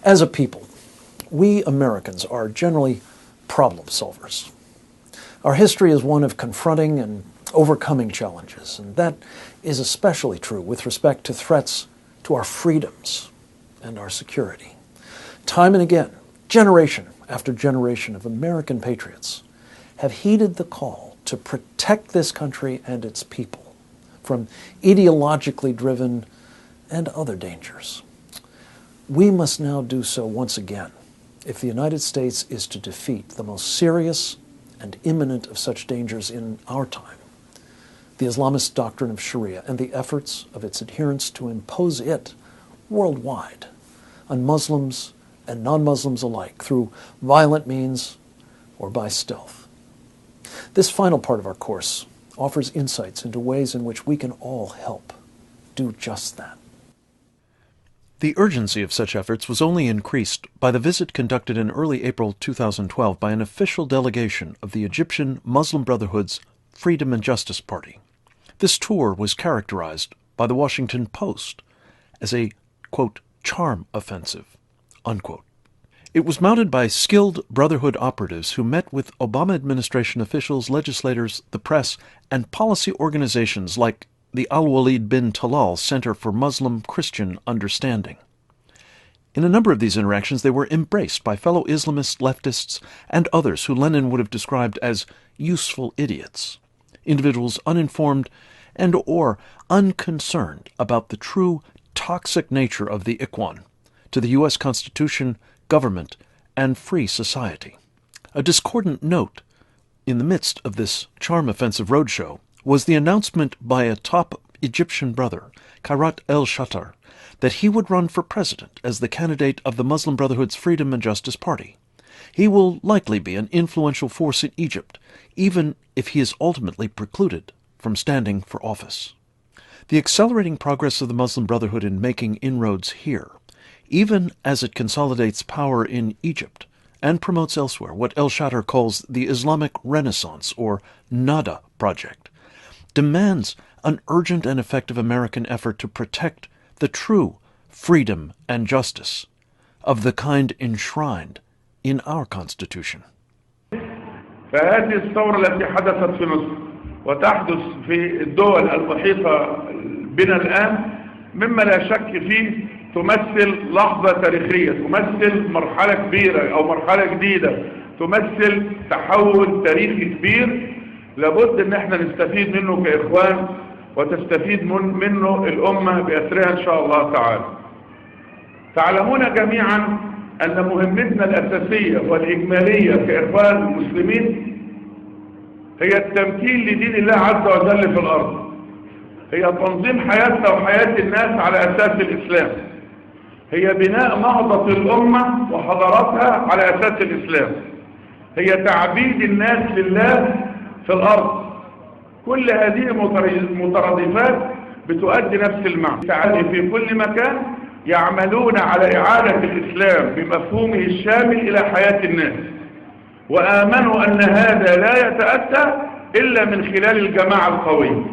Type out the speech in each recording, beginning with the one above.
As a people, we Americans are generally problem solvers. Our history is one of confronting and overcoming challenges, and that is especially true with respect to threats to our freedoms and our security. Time and again, generation after generation of American patriots have heeded the call to protect this country and its people from ideologically driven and other dangers. We must now do so once again if the United States is to defeat the most serious and imminent of such dangers in our time, the Islamist doctrine of shariah and the efforts of its adherents to impose it worldwide on Muslims and non-Muslims alike through violent means or by stealth. This final part of our course offers insights into ways in which we can all help do just that. The urgency of such efforts was only increased by the visit conducted in early April 2012 by an official delegation of the Egyptian Muslim Brotherhood's Freedom and Justice Party. This tour was characterized by the Washington Post as a, quote, charm offensive, unquote. It was mounted by skilled Brotherhood operatives who met with Obama administration officials, legislators, the press, and policy organizations like the Al-Walid bin Talal Center for Muslim-Christian Understanding. In a number of these interactions, they were embraced by fellow Islamist leftists and others who Lenin would have described as useful idiots, individuals uninformed and or unconcerned about the true toxic nature of the Ikhwan to the U.S. Constitution, government, and free society. A discordant note in the midst of this charm offensive roadshow was the announcement by a top Egyptian brother, Khairat el-Shatar, that he would run for president as the candidate of the Muslim Brotherhood's Freedom and Justice Party. He will likely be an influential force in Egypt, even if he is ultimately precluded from standing for office. The accelerating progress of the Muslim Brotherhood in making inroads here, even as it consolidates power in Egypt and promotes elsewhere what el-Shatar calls the Islamic Renaissance or Nada project, demands an urgent and effective American effort to protect the true freedom and justice of the kind enshrined in our Constitution. فهذه الثورة التي حدثت في مصر وتحدث في الدول المحيطة بنا الآن مما لا شك فيه تمثل لحظة تاريخية، تمثل مرحلة كبيرة أو مرحلة جديدة، تمثل تحول تاريخي كبير لابد ان احنا نستفيد منه كإخوان وتستفيد منه الأمة بأسرها إن شاء الله تعالى. تعلمون جميعا أن مهمتنا الأساسية والإجمالية كإخوان المسلمين هي التمكين لدين الله عز وجل في الأرض، هي تنظيم حياتنا وحياة الناس على أساس الإسلام، هي بناء نهضة الأمة وحضارتها على أساس الإسلام، هي تعبيد الناس لله في الأرض. كل هذه مترادفات بتؤدي نفس المعنى. تعالي في كل مكان يعملون على إعادة الإسلام بمفهومه الشامل إلى حياة الناس، وآمنوا أن هذا لا يتأتى إلا من خلال الجماعة القوية.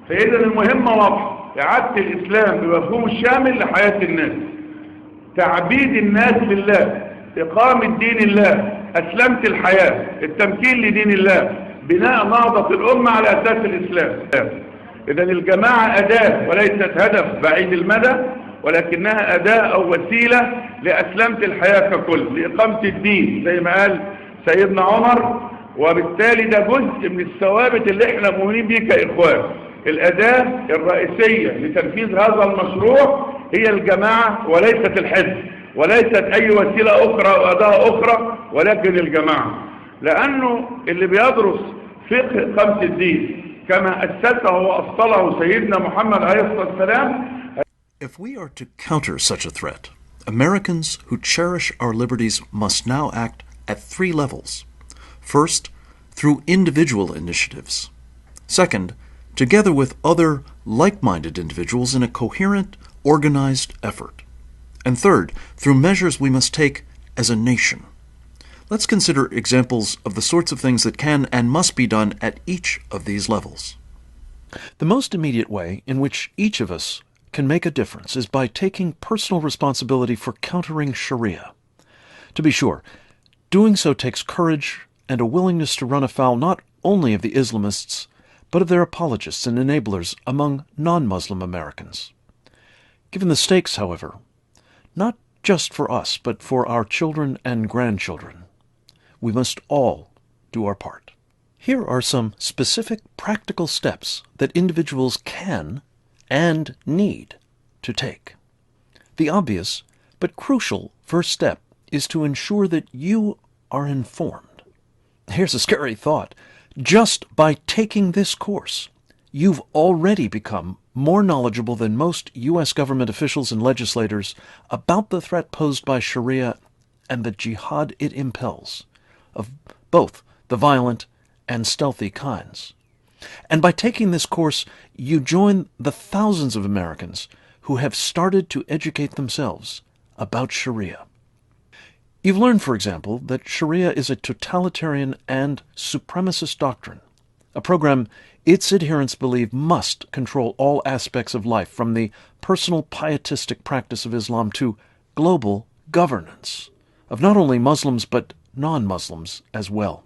فإذا المهمة واضحة، إعادة الإسلام بمفهومه الشامل لحياة الناس، تعبيد الناس لله، إقامة دين الله، أسلمة الحياة، التمكين لدين الله، بناء نهضة الأمة على أساس الإسلام. إذا الجماعة أداة وليست هدف بعيد المدى، ولكنها أداة أو وسيلة لأسلمة الحياة ككل، لإقامة الدين زي ما قال سيدنا عمر. وبالتالي ده جزء من الثوابت اللي احنا مؤمنين بيه كإخوان. الأداة الرئيسية لتنفيذ هذا المشروع هي الجماعة وليست الحزب، وليست أي وسيلة أخرى أو أداة أخرى، ولكن الجماعة. لأنه اللي بيدرس فقه إقامة الدين كما أسسه وأصله سيدنا محمد عليه الصلاة والسلام. If we are to counter such a threat, Americans who cherish our liberties must now act at three levels. First, through individual initiatives. Second, together with other like-minded individuals in a coherent, organized effort. And third, through measures we must take as a nation. Let's consider examples of the sorts of things that can and must be done at each of these levels. The most immediate way in which each of us can make a difference is by taking personal responsibility for countering Sharia. To be sure, doing so takes courage and a willingness to run afoul not only of the Islamists, but of their apologists and enablers among non-Muslim Americans. Given the stakes, however, not just for us, but for our children and grandchildren, we must all do our part. Here are some specific practical steps that individuals can and need to take. The obvious but crucial first step is to ensure that you are informed. Here's a scary thought. Just by taking this course, you've already become more knowledgeable than most U.S. government officials and legislators about the threat posed by Sharia and the jihad it impels, of both the violent and stealthy kinds. And by taking this course, you join the thousands of Americans who have started to educate themselves about Sharia. You've learned, for example, that Sharia is a totalitarian and supremacist doctrine, a program its adherents believe must control all aspects of life, from the personal pietistic practice of Islam to global governance, of not only Muslims but non-Muslims as well.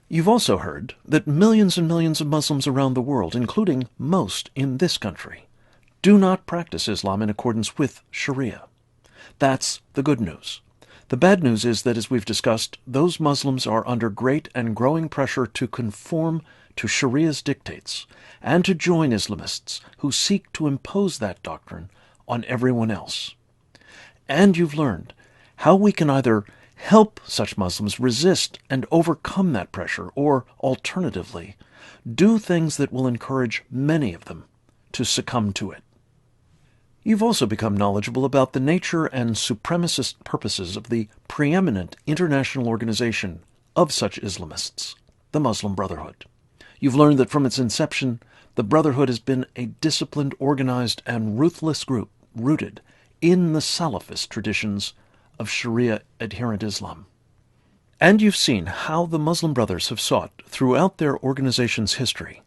You've also heard that millions and millions of Muslims around the world, including most in this country, do not practice Islam in accordance with Sharia. That's the good news. The bad news is that, as we've discussed, those Muslims are under great and growing pressure to conform to Sharia's dictates and to join Islamists who seek to impose that doctrine on everyone else. And you've learned how we can either help such Muslims resist and overcome that pressure, or, alternatively, do things that will encourage many of them to succumb to it. You've also become knowledgeable about the nature and supremacist purposes of the preeminent international organization of such Islamists, the Muslim Brotherhood. You've learned that from its inception, the Brotherhood has been a disciplined, organized, and ruthless group rooted in the Salafist traditions of Sharia-adherent Islam. And you've seen how the Muslim Brothers have sought, throughout their organization's history,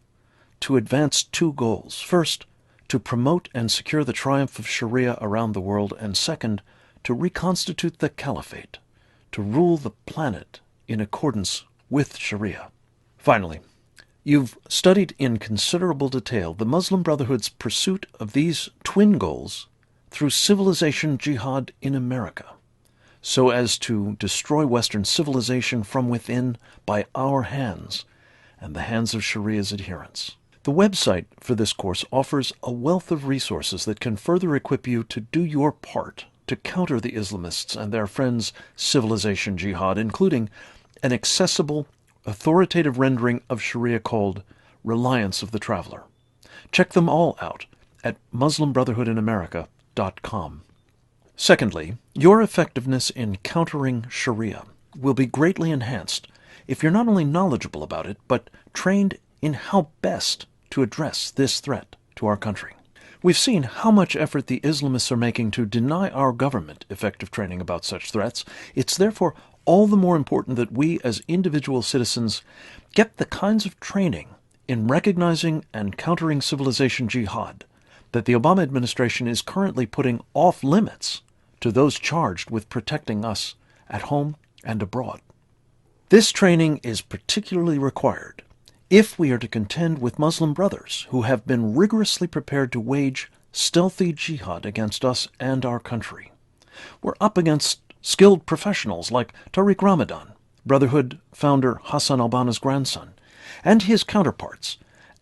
to advance two goals. First, to promote and secure the triumph of Sharia around the world, and second, to reconstitute the Caliphate, to rule the planet in accordance with Sharia. Finally, you've studied in considerable detail the Muslim Brotherhood's pursuit of these twin goals through civilization jihad in America, so as to destroy Western civilization from within by our hands and the hands of Sharia's adherents. The website for this course offers a wealth of resources that can further equip you to do your part to counter the Islamists and their friends' civilization jihad, including an accessible, authoritative rendering of Sharia called Reliance of the Traveler. Check them all out at MuslimBrotherhoodinAmerica.com. Secondly, your effectiveness in countering Sharia will be greatly enhanced if you're not only knowledgeable about it, but trained in how best to address this threat to our country. We've seen how much effort the Islamists are making to deny our government effective training about such threats. It's therefore all the more important that we as individual citizens get the kinds of training in recognizing and countering civilization jihad that the Obama administration is currently putting off limits to those charged with protecting us at home and abroad. This training is particularly required if we are to contend with Muslim brothers who have been rigorously prepared to wage stealthy jihad against us and our country. We're up against skilled professionals like Tariq Ramadan, Brotherhood founder Hassan al-Banna's grandson, and his counterparts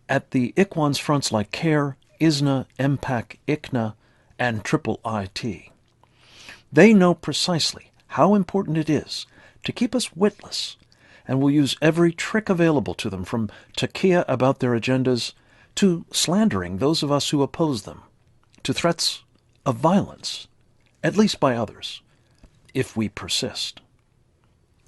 at the Ikhwan's fronts like CARE, ISNA, MPAC, ICNA, and IIIT. They know precisely how important it is to keep us witless, and will use every trick available to them, from taqiyya about their agendas to slandering those of us who oppose them, to threats of violence, at least by others, if we persist.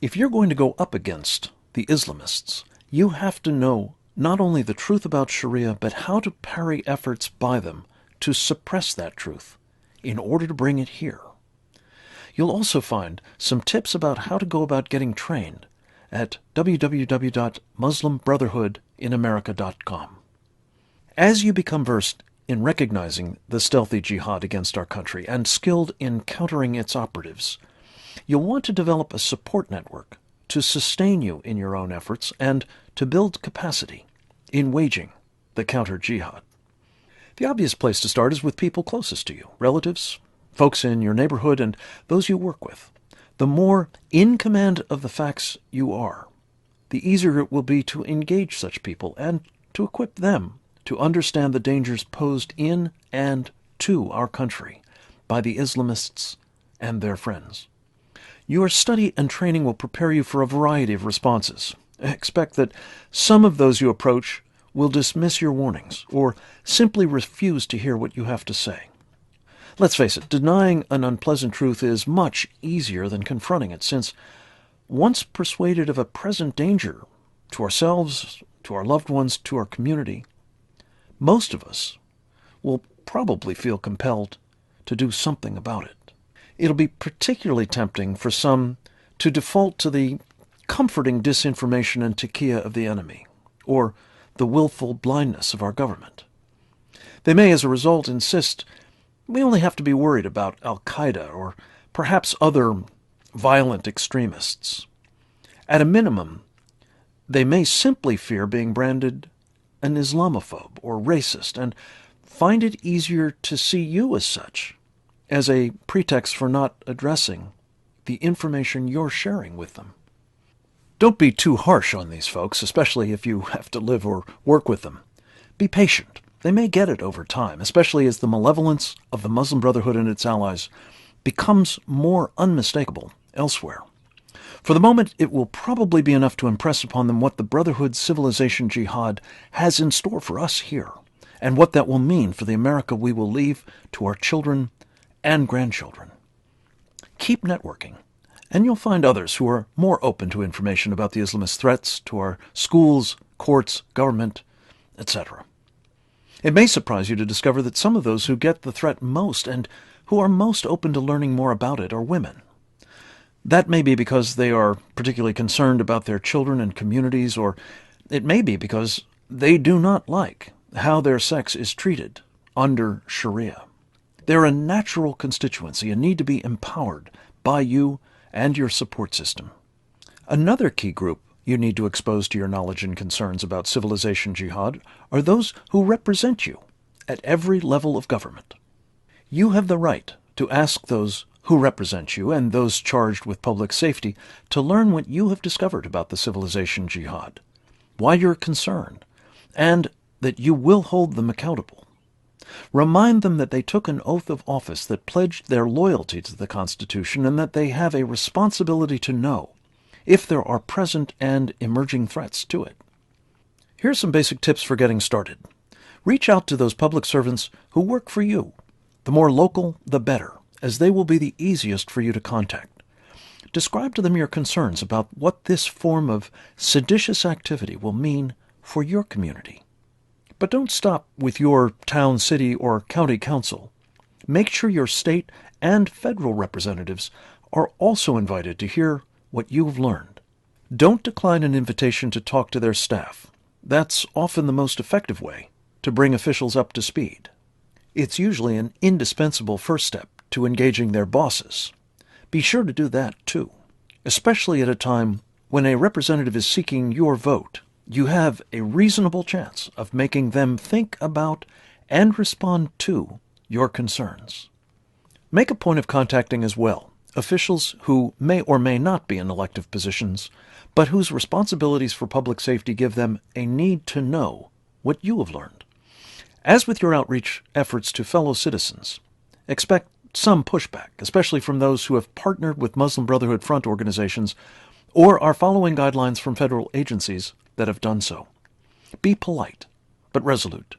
If you're going to go up against the Islamists, you have to know not only the truth about Sharia, but how to parry efforts by them to suppress that truth in order to bring it here. You'll also find some tips about how to go about getting trained at www.muslimbrotherhoodinamerica.com. As you become versed in recognizing the stealthy jihad against our country and skilled in countering its operatives, you'll want to develop a support network to sustain you in your own efforts and to build capacity in waging the counter-jihad. The obvious place to start is with people closest to you, relatives, folks in your neighborhood, and those you work with. The more in command of the facts you are, the easier it will be to engage such people and to equip them to understand the dangers posed in and to our country by the Islamists and their friends. Your study and training will prepare you for a variety of responses. Expect that some of those you approach will dismiss your warnings or simply refuse to hear what you have to say. Let's face it, denying an unpleasant truth is much easier than confronting it, since once persuaded of a present danger to ourselves, to our loved ones, to our community, most of us will probably feel compelled to do something about it. It'll be particularly tempting for some to default to the comforting disinformation and taqiyya of the enemy, or the willful blindness of our government. They may, as a result, insist we only have to be worried about Al-Qaeda or perhaps other violent extremists. At a minimum, they may simply fear being branded an Islamophobe or racist and find it easier to see you as such, as a pretext for not addressing the information you're sharing with them. Don't be too harsh on these folks, especially if you have to live or work with them. Be patient. They may get it over time, especially as the malevolence of the Muslim Brotherhood and its allies becomes more unmistakable elsewhere. For the moment, it will probably be enough to impress upon them what the Brotherhood civilization jihad has in store for us here, and what that will mean for the America we will leave to our children and grandchildren. Keep networking, and you'll find others who are more open to information about the Islamist threats to our schools, courts, government, etc. It may surprise you to discover that some of those who get the threat most and who are most open to learning more about it are women. That may be because they are particularly concerned about their children and communities, or it may be because they do not like how their sex is treated under shariah. They're a natural constituency and need to be empowered by you and your support system. Another key group you need to expose to your knowledge and concerns about civilization jihad are those who represent you at every level of government. You have the right to ask those who represent you and those charged with public safety to learn what you have discovered about the civilization jihad, why you're concerned, and that you will hold them accountable. Remind them that they took an oath of office that pledged their loyalty to the Constitution and that they have a responsibility to know if there are present and emerging threats to it. Here are some basic tips for getting started. Reach out to those public servants who work for you. The more local, the better, as they will be the easiest for you to contact. Describe to them your concerns about what this form of seditious activity will mean for your community. But don't stop with your town, city, or county council. Make sure your state and federal representatives are also invited to hear what you've learned. Don't decline an invitation to talk to their staff. That's often the most effective way to bring officials up to speed. It's usually an indispensable first step to engaging their bosses. Be sure to do that too, especially at a time when a representative is seeking your vote. You have a reasonable chance of making them think about and respond to your concerns. Make a point of contacting as well officials who may or may not be in elective positions, but whose responsibilities for public safety give them a need to know what you have learned. As with your outreach efforts to fellow citizens, expect some pushback, especially from those who have partnered with Muslim Brotherhood front organizations or are following guidelines from federal agencies that have done so. Be polite, but resolute.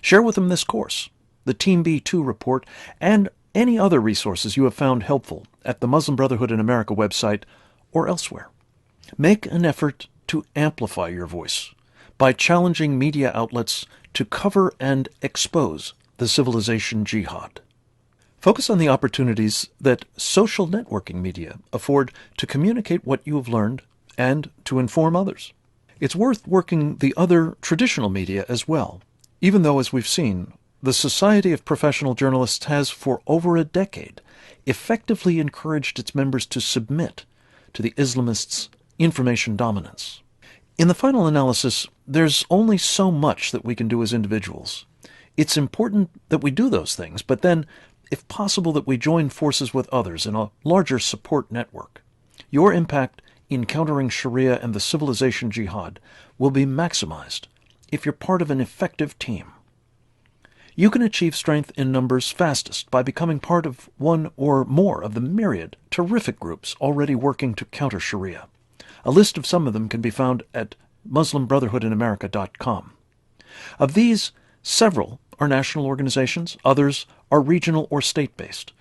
Share with them this course, the Team B2 report, and any other resources you have found helpful at the Muslim Brotherhood in America website or elsewhere. Make an effort to amplify your voice by challenging media outlets to cover and expose the civilization jihad. Focus on the opportunities that social networking media afford to communicate what you have learned and to inform others. It's worth working the other traditional media as well, even though, as we've seen, the Society of Professional Journalists has, for over a decade, effectively encouraged its members to submit to the Islamists' information dominance. In the final analysis, there's only so much that we can do as individuals. It's important that we do those things, but then, if possible, that we join forces with others in a larger support network. Your impact in countering Sharia and the civilization jihad will be maximized if you're part of an effective team. You can achieve strength in numbers fastest by becoming part of one or more of the myriad terrific groups already working to counter Sharia. A list of some of them can be found at MuslimBrotherhoodInAmerica.com. Of these, several are national organizations, others are regional or state-based.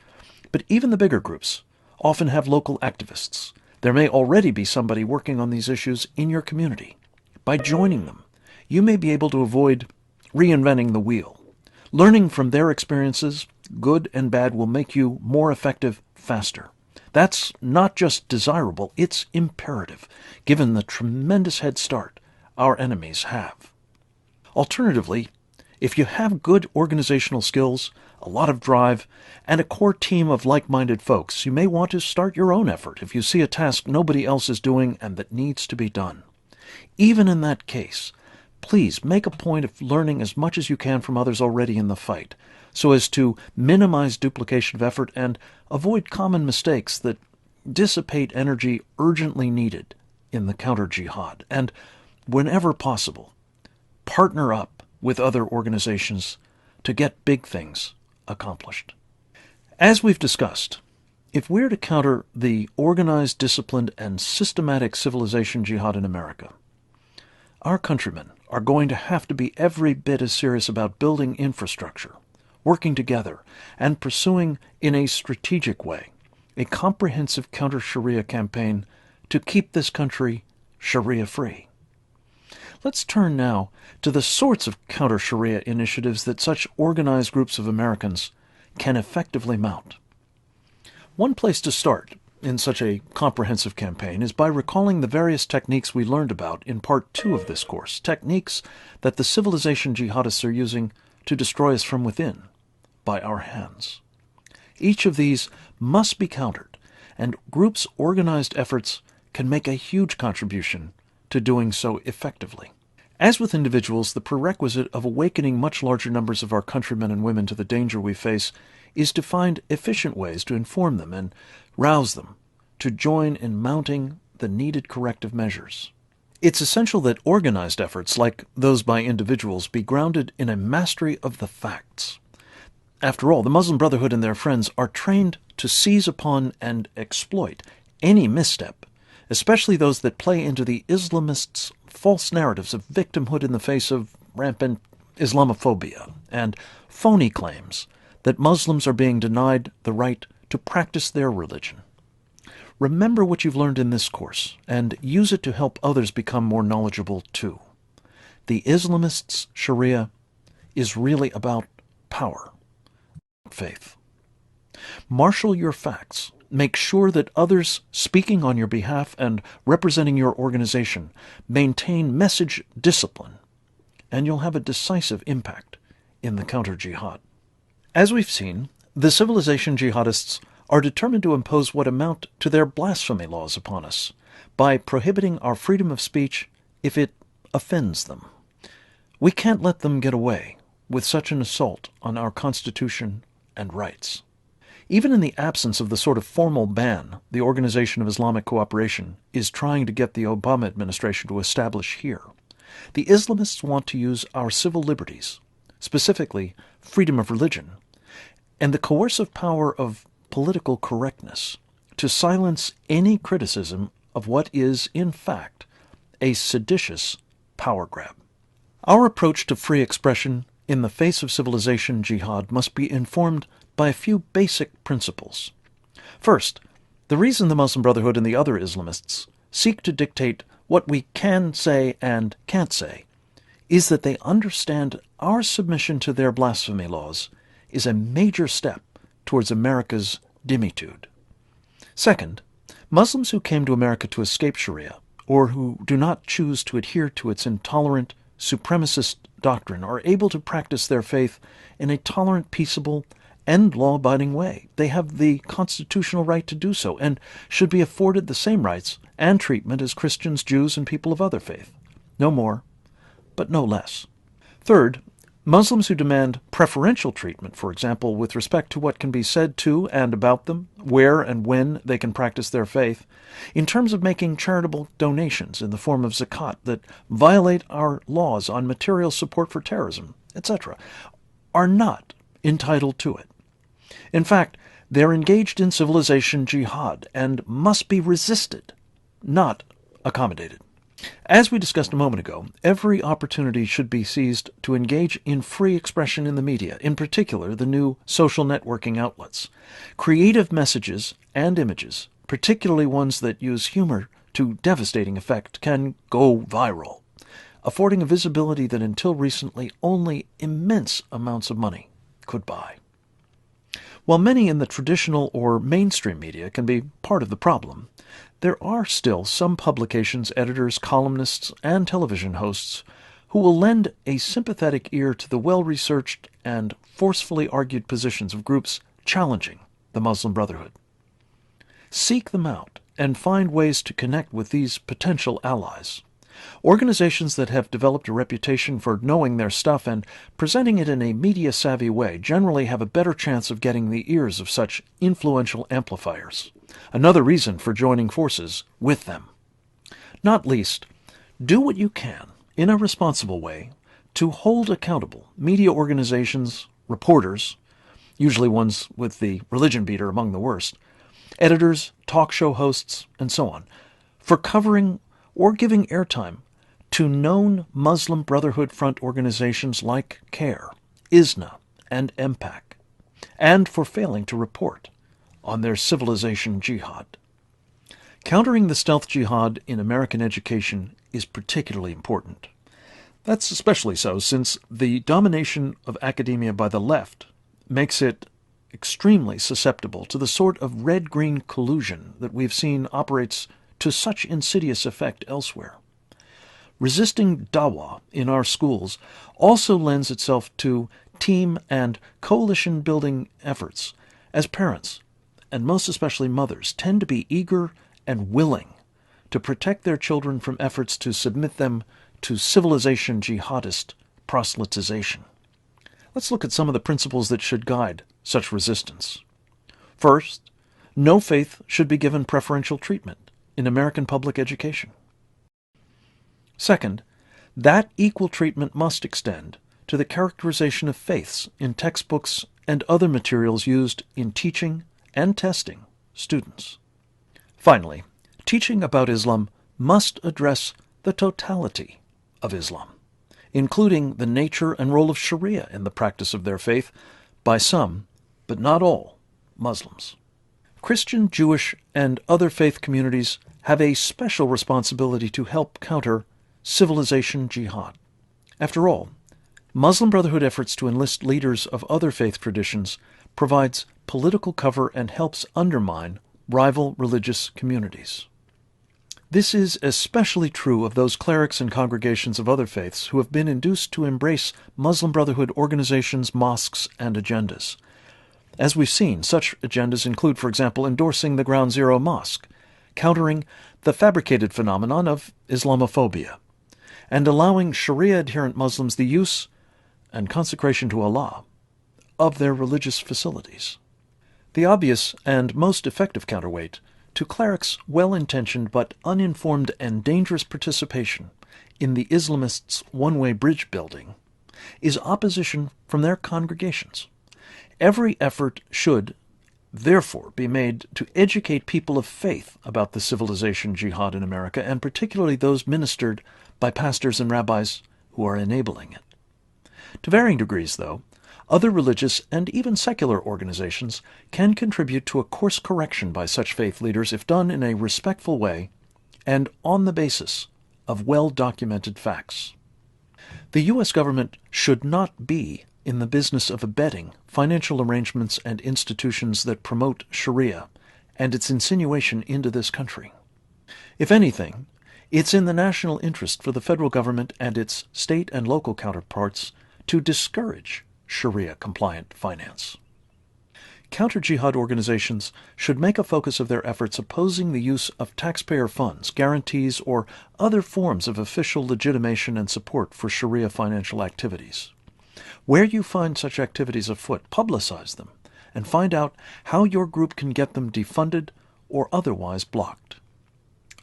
But even the bigger groups often have local activists. There may already be somebody working on these issues in your community. By joining them, you may be able to avoid reinventing the wheel. Learning from their experiences, good and bad, will make you more effective faster. That's not just desirable, it's imperative, given the tremendous head start our enemies have. Alternatively, if you have good organizational skills, a lot of drive, and a core team of like-minded folks, you may want to start your own effort if you see a task nobody else is doing and that needs to be done. Even in that case, please make a point of learning as much as you can from others already in the fight, so as to minimize duplication of effort and avoid common mistakes that dissipate energy urgently needed in the counter-jihad. And whenever possible, partner up with other organizations to get big things accomplished. As we've discussed, if we're to counter the organized, disciplined, and systematic civilization jihad in America, our countrymen are going to have to be every bit as serious about building infrastructure, working together, and pursuing in a strategic way a comprehensive counter-Sharia campaign to keep this country Sharia-free. Let's turn now to the sorts of counter-Sharia initiatives that such organized groups of Americans can effectively mount. One place to start in such a comprehensive campaign is by recalling the various techniques we learned about in Part 2 of this course, techniques that the civilization jihadists are using to destroy us from within, by our hands. Each of these must be countered, and groups' organized efforts can make a huge contribution to doing so effectively. As with individuals, the prerequisite of awakening much larger numbers of our countrymen and women to the danger we face is to find efficient ways to inform them and rouse them to join in mounting the needed corrective measures. It's essential that organized efforts, like those by individuals, be grounded in a mastery of the facts. After all, the Muslim Brotherhood and their friends are trained to seize upon and exploit any misstep, especially those that play into the Islamists' false narratives of victimhood in the face of rampant Islamophobia and phony claims that Muslims are being denied the right to practice their religion. Remember what you've learned in this course and use it to help others become more knowledgeable too. The Islamists' Sharia is really about power, not faith. Marshal your facts. Make sure that others speaking on your behalf and representing your organization maintain message discipline, and you'll have a decisive impact in the counter-jihad. As we've seen, the civilization jihadists are determined to impose what amount to their blasphemy laws upon us by prohibiting our freedom of speech if it offends them. We can't let them get away with such an assault on our Constitution and rights. Even in the absence of the sort of formal ban the Organization of Islamic Cooperation is trying to get the Obama administration to establish here, the Islamists want to use our civil liberties, specifically freedom of religion, and the coercive power of political correctness to silence any criticism of what is, in fact, a seditious power grab. Our approach to free expression in the face of civilization jihad must be informed by a few basic principles. First, the reason the Muslim Brotherhood and the other Islamists seek to dictate what we can say and can't say is that they understand our submission to their blasphemy laws is a major step towards America's dhimmitude. Second, Muslims who came to America to escape Sharia, or who do not choose to adhere to its intolerant, supremacist doctrine are able to practice their faith in a tolerant, peaceable, and law-abiding way. They have the constitutional right to do so and should be afforded the same rights and treatment as Christians, Jews, and people of other faith. No more, but no less. Third, Muslims who demand preferential treatment, for example, with respect to what can be said to and about them, where and when they can practice their faith, in terms of making charitable donations in the form of zakat that violate our laws on material support for terrorism, etc., are not entitled to it. In fact, they're engaged in civilization jihad and must be resisted, not accommodated. As we discussed a moment ago, every opportunity should be seized to engage in free expression in the media, in particular the new social networking outlets. Creative messages and images, particularly ones that use humor to devastating effect, can go viral, affording a visibility that until recently only immense amounts of money could buy. While many in the traditional or mainstream media can be part of the problem, there are still some publications, editors, columnists, and television hosts who will lend a sympathetic ear to the well-researched and forcefully argued positions of groups challenging the Muslim Brotherhood. Seek them out and find ways to connect with these potential allies. Organizations that have developed a reputation for knowing their stuff and presenting it in a media-savvy way generally have a better chance of getting the ears of such influential amplifiers. Another reason for joining forces with them. Not least, do what you can, in a responsible way, to hold accountable media organizations, reporters, usually ones with the religion beater among the worst, editors, talk show hosts, and so on, for covering or giving airtime to known Muslim Brotherhood front organizations like CARE, ISNA, and MPAC, and for failing to report on their civilization jihad. Countering the stealth jihad in American education is particularly important. That's especially so since the domination of academia by the left makes it extremely susceptible to the sort of red-green collusion that we've seen operates to such insidious effect elsewhere. Resisting dawah in our schools also lends itself to team and coalition-building efforts, as parents, and most especially mothers, tend to be eager and willing to protect their children from efforts to submit them to civilization jihadist proselytization. Let's look at some of the principles that should guide such resistance. First, no faith should be given preferential treatment in American public education. Second, that equal treatment must extend to the characterization of faiths in textbooks and other materials used in teaching and testing students. Finally, teaching about Islam must address the totality of Islam, including the nature and role of shariah in the practice of their faith by some, but not all, Muslims. Christian, Jewish, and other faith communities have a special responsibility to help counter civilization jihad. After all, Muslim Brotherhood efforts to enlist leaders of other faith traditions provides political cover and helps undermine rival religious communities. This is especially true of those clerics and congregations of other faiths who have been induced to embrace Muslim Brotherhood organizations, mosques, and agendas. As we've seen, such agendas include, for example, endorsing the Ground Zero Mosque, countering the fabricated phenomenon of Islamophobia, and allowing Sharia-adherent Muslims the use and consecration to Allah of their religious facilities. The obvious and most effective counterweight to clerics' well-intentioned but uninformed and dangerous participation in the Islamists' one-way bridge building is opposition from their congregations. Every effort should, therefore, be made to educate people of faith about the civilization jihad in America, and particularly those ministered by pastors and rabbis who are enabling it. To varying degrees, though, other religious and even secular organizations can contribute to a course correction by such faith leaders if done in a respectful way and on the basis of well-documented facts. The U.S. government should not be in the business of abetting financial arrangements and institutions that promote Sharia and its insinuation into this country. If anything, It's in the national interest for the federal government and its state and local counterparts to discourage Sharia-compliant finance. Counter-jihad organizations should make a focus of their efforts opposing the use of taxpayer funds, guarantees, or other forms of official legitimation and support for Sharia financial activities. Where you find such activities afoot, publicize them and find out how your group can get them defunded or otherwise blocked.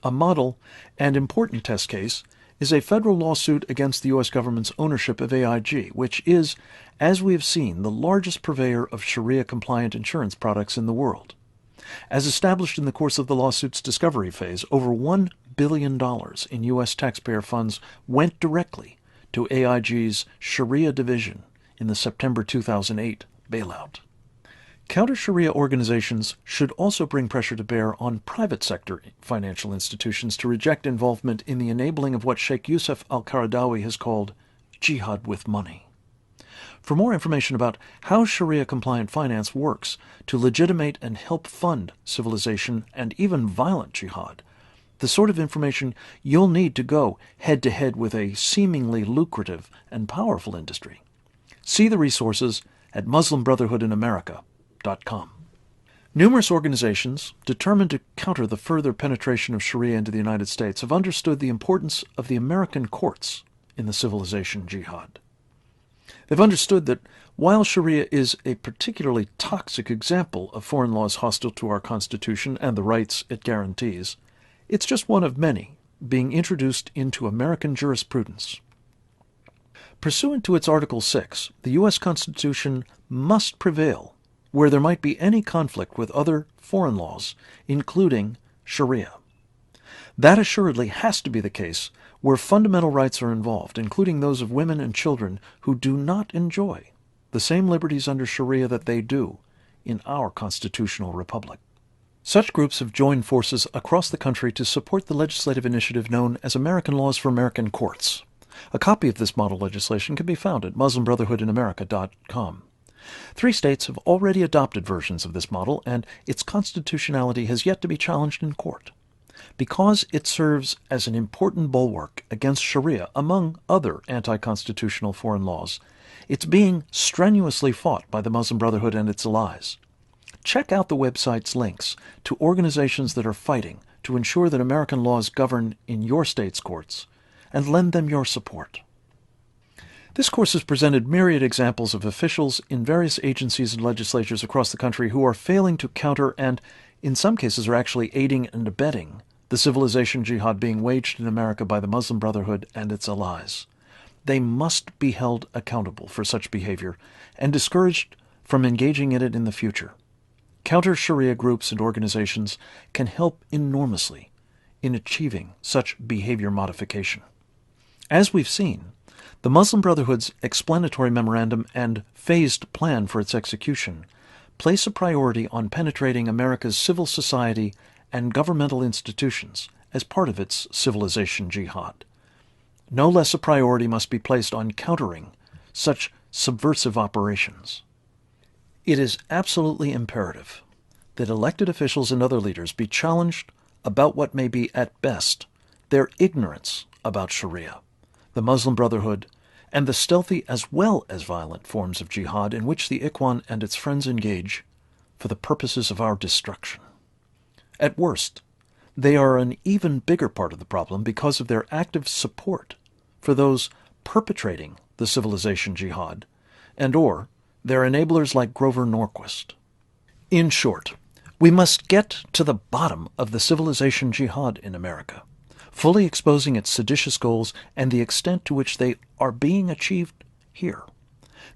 A model and important test case is a federal lawsuit against the U.S. government's ownership of AIG, which is, as we have seen, the largest purveyor of Sharia-compliant insurance products in the world. As established in the course of the lawsuit's discovery phase, over $1 billion in U.S. taxpayer funds went directly to AIG's Sharia division in the September 2008 bailout. Counter-Sharia organizations should also bring pressure to bear on private sector financial institutions to reject involvement in the enabling of what Sheikh Yusuf al-Qaradawi has called jihad with money. For more information about how Sharia-compliant finance works to legitimate and help fund civilization and even violent jihad, the sort of information you'll need to go head-to-head with a seemingly lucrative and powerful industry, see the resources at MuslimBrotherhoodInAmerica.com. Numerous organizations determined to counter the further penetration of Sharia into the United States have understood the importance of the American courts in the civilization jihad. They've understood that while Sharia is a particularly toxic example of foreign laws hostile to our Constitution and the rights it guarantees, it's just one of many being introduced into American jurisprudence. Pursuant to its Article 6, the U.S. Constitution must prevail where there might be any conflict with other foreign laws, including Sharia. That assuredly has to be the case where fundamental rights are involved, including those of women and children who do not enjoy the same liberties under Sharia that they do in our constitutional republic. Such groups have joined forces across the country to support the legislative initiative known as American Laws for American Courts. A copy of this model legislation can be found at MuslimBrotherhoodInAmerica.com. 3 states have already adopted versions of this model, and its constitutionality has yet to be challenged in court. Because it serves as an important bulwark against Sharia, among other anti-constitutional foreign laws, it's being strenuously fought by the Muslim Brotherhood and its allies. Check out the website's links to organizations that are fighting to ensure that American laws govern in your state's courts, and lend them your support. This course has presented myriad examples of officials in various agencies and legislatures across the country who are failing to counter and, in some cases, are actually aiding and abetting the civilization jihad being waged in America by the Muslim Brotherhood and its allies. They must be held accountable for such behavior and discouraged from engaging in it in the future. Counter-Sharia groups and organizations can help enormously in achieving such behavior modification. As we've seen, the Muslim Brotherhood's explanatory memorandum and phased plan for its execution place a priority on penetrating America's civil society and governmental institutions as part of its civilization jihad. No less a priority must be placed on countering such subversive operations. It is absolutely imperative that elected officials and other leaders be challenged about what may be, at best, their ignorance about Sharia, the Muslim Brotherhood, and the stealthy as well as violent forms of jihad in which the Ikhwan and its friends engage for the purposes of our destruction. At worst, they are an even bigger part of the problem because of their active support for those perpetrating the civilization jihad, and/or their enablers like Grover Norquist. In short, we must get to the bottom of the civilization jihad in America, fully exposing its seditious goals and the extent to which they are being achieved here.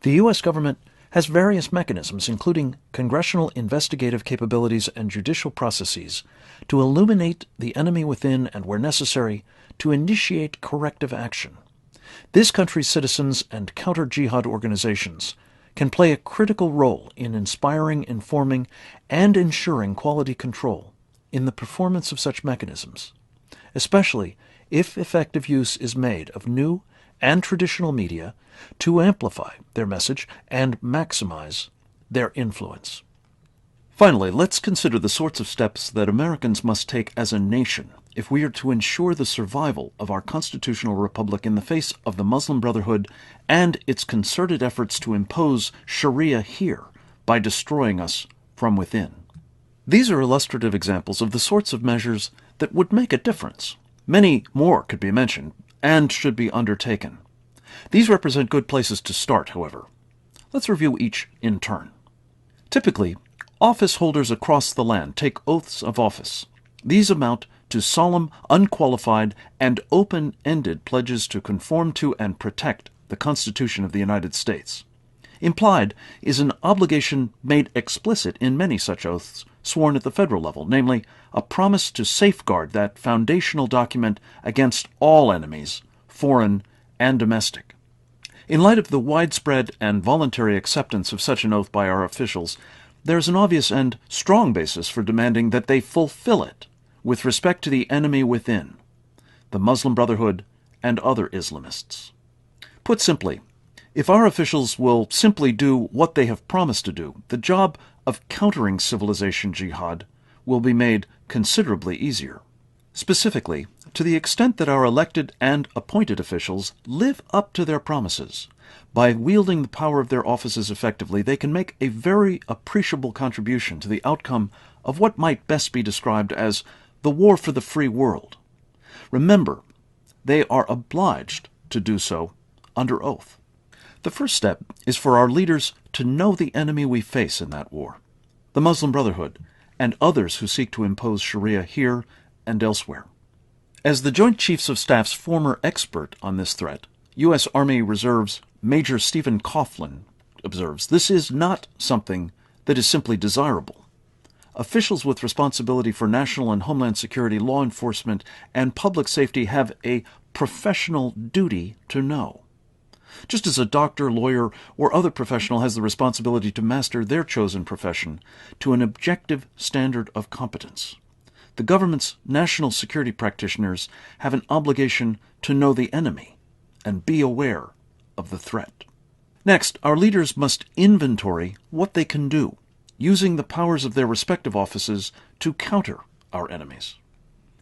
The U.S. government has various mechanisms, including congressional investigative capabilities and judicial processes, to illuminate the enemy within and, where necessary, to initiate corrective action. This country's citizens and counter-jihad organizations can play a critical role in inspiring, informing, and ensuring quality control in the performance of such mechanisms, especially if effective use is made of new and traditional media to amplify their message and maximize their influence. Finally, let's consider the sorts of steps that Americans must take as a nation if we are to ensure the survival of our constitutional republic in the face of the Muslim Brotherhood and its concerted efforts to impose shariah here by destroying us from within. These are illustrative examples of the sorts of measures that would make a difference. Many more could be mentioned and should be undertaken. These represent good places to start, however. Let's review each in turn. Typically, office holders across the land take oaths of office. These amount to solemn, unqualified, and open-ended pledges to conform to and protect the Constitution of the United States. Implied is an obligation made explicit in many such oaths sworn at the federal level, namely, a promise to safeguard that foundational document against all enemies, foreign and domestic. In light of the widespread and voluntary acceptance of such an oath by our officials, there is an obvious and strong basis for demanding that they fulfill it with respect to the enemy within, the Muslim Brotherhood and other Islamists. Put simply, if our officials will simply do what they have promised to do, the job of countering civilization jihad will be made considerably easier. Specifically, to the extent that our elected and appointed officials live up to their promises, by wielding the power of their offices effectively, they can make a very appreciable contribution to the outcome of what might best be described as the war for the free world. Remember, they are obliged to do so under oath. The first step is for our leaders to know the enemy we face in that war, the Muslim Brotherhood, and others who seek to impose shariah here and elsewhere. As the Joint Chiefs of Staff's former expert on this threat, U.S. Army Reserve's Major Stephen Coughlin observes, this is not something that is simply desirable. Officials with responsibility for national and homeland security, law enforcement, and public safety have a professional duty to know. Just as a doctor, lawyer, or other professional has the responsibility to master their chosen profession to an objective standard of competence, the government's national security practitioners have an obligation to know the enemy and be aware of the threat. Next, our leaders must inventory what they can do, using the powers of their respective offices to counter our enemies.